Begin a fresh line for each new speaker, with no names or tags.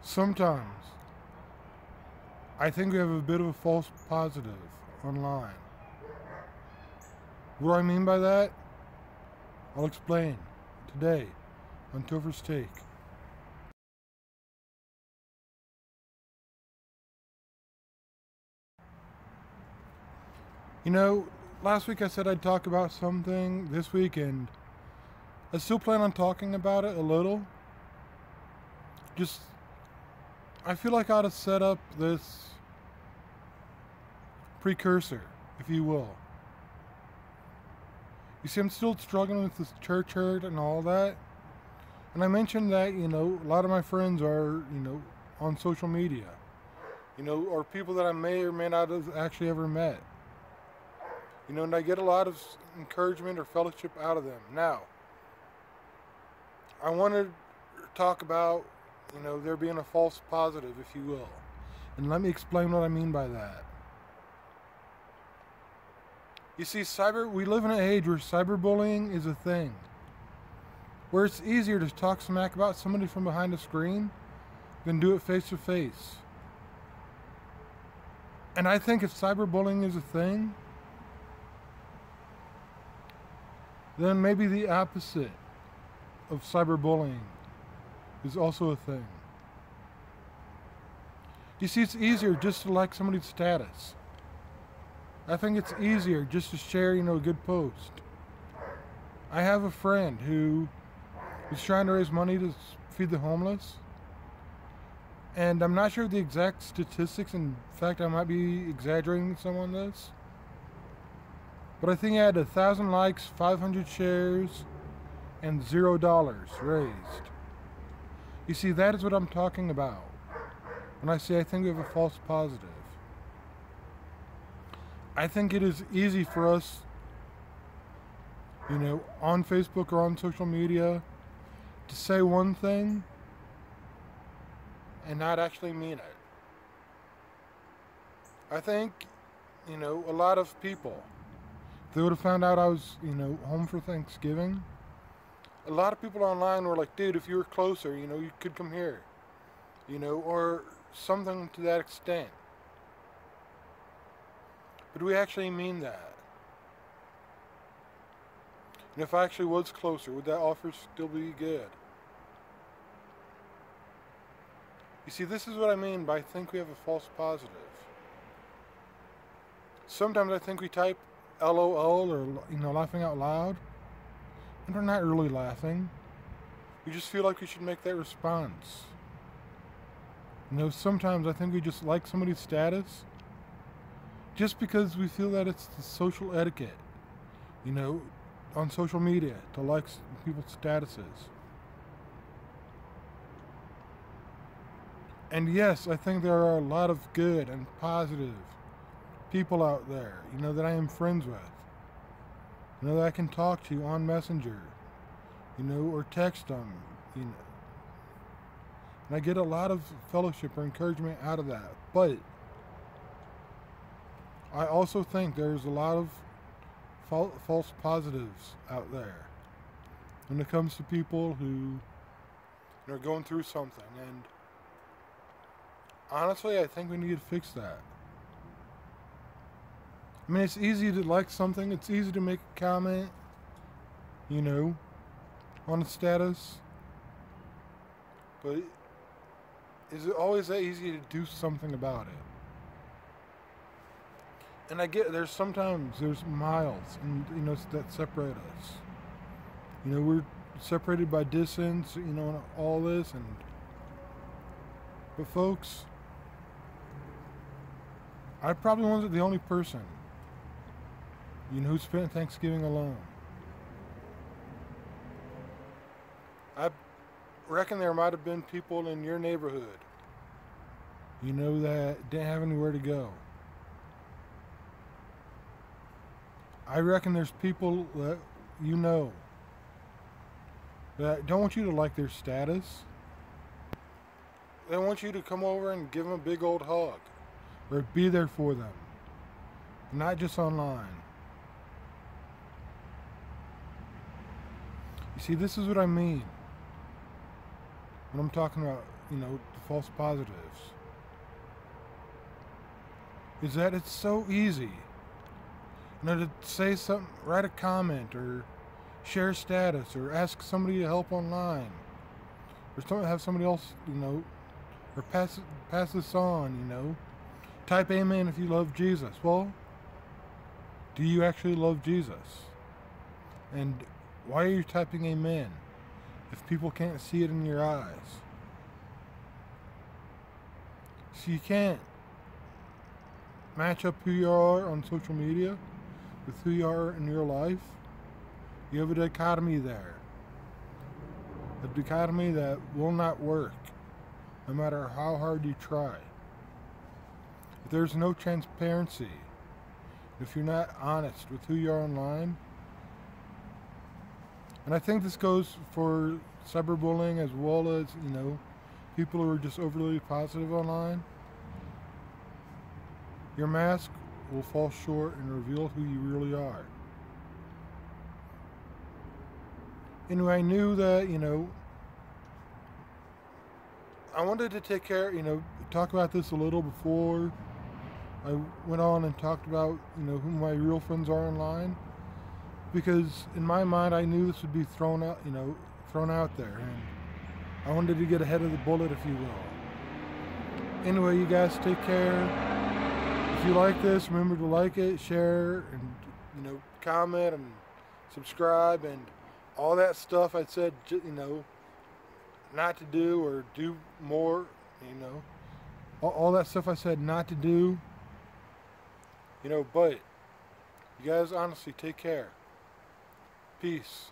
Sometimes I think we have a bit of a false positive online. What do I mean by that? I'll explain today on Tofer's Take. You know, last week I said I'd talk about something this week, and I still plan on talking about it a little. I feel like I ought to set up this precursor, if you will. You see, I'm still struggling with this church hurt and all that. And I mentioned that, a lot of my friends are, on social media, or people that I may or may not have actually ever met. And I get a lot of encouragement or fellowship out of them. Now, I want to talk about, there being a false positive, if you will. And let me explain what I mean by that. You see, we live in an age where cyberbullying is a thing. Where it's easier to talk smack about somebody from behind a screen than do it face to face. And I think if cyberbullying is a thing, then maybe the opposite of cyberbullying is also a thing. You see, it's easier just to like somebody's status. I think it's easier just to share, a good post. I have a friend who is trying to raise money to feed the homeless. And I'm not sure of the exact statistics. In fact, I might be exaggerating some on this. But I think he had 1,000 likes, 500 shares, and $0 raised. You see, that is what I'm talking about when I say I think we have a false positive. I think it is easy for us, on Facebook or on social media, to say one thing and not actually mean it. I think, a lot of people, if they would have found out I was, home for Thanksgiving, a lot of people online were like, dude, if you were closer, you could come here, or something to that extent. But do we actually mean that? And if I actually was closer, would that offer still be good? You see, this is what I mean by I think we have a false positive. Sometimes I think we type LOL or, laughing out loud, and we're not really laughing. We just feel like we should make that response. Sometimes I think we just like somebody's status just because we feel that it's the social etiquette, on social media to like people's statuses. And yes, I think there are a lot of good and positive people out there, that I am friends with, that I can talk to on Messenger, or text them, And I get a lot of fellowship or encouragement out of that. But I also think there's a lot of false positives out there when it comes to people who are going through something. And honestly, I think we need to fix that. I mean, it's easy to like something. It's easy to make a comment, on a status. But is it always that easy to do something about it? And I get there's miles and that separate us. We're separated by distance, and all this, but folks, I probably wasn't the only person who spent Thanksgiving alone. I reckon there might have been people in your neighborhood that didn't have anywhere to go. I reckon there's people that that don't want you to like their status. They want you to come over and give them a big old hug or be there for them, not just online. You see, this is what I mean when I'm talking about the false positives, is that it's so easy, to say something, write a comment, or share status, or ask somebody to help online, or have somebody else, or pass this on, type amen if you love Jesus. Well, do you actually love Jesus? And why are you typing amen if people can't see it in your eyes? So you can't match up who you are on social media with who you are in your life. You have a dichotomy there. A dichotomy that will not work, no matter how hard you try. If there's no transparency, if you're not honest with who you are online, and I think this goes for cyberbullying as well as, people who are just overly positive online, your mask will fall short and reveal who you really are. Anyway, I knew that, I wanted to take care, talk about this a little before I went on and talked about, who my real friends are online. Because in my mind, I knew this would be thrown out there. And I wanted to get ahead of the bullet, if you will. Anyway, you guys take care. If you like this, remember to like it, share, and, comment, and subscribe, and all that stuff I said, not to do or do more, all that stuff I said not to do, but you guys honestly take care. Peace.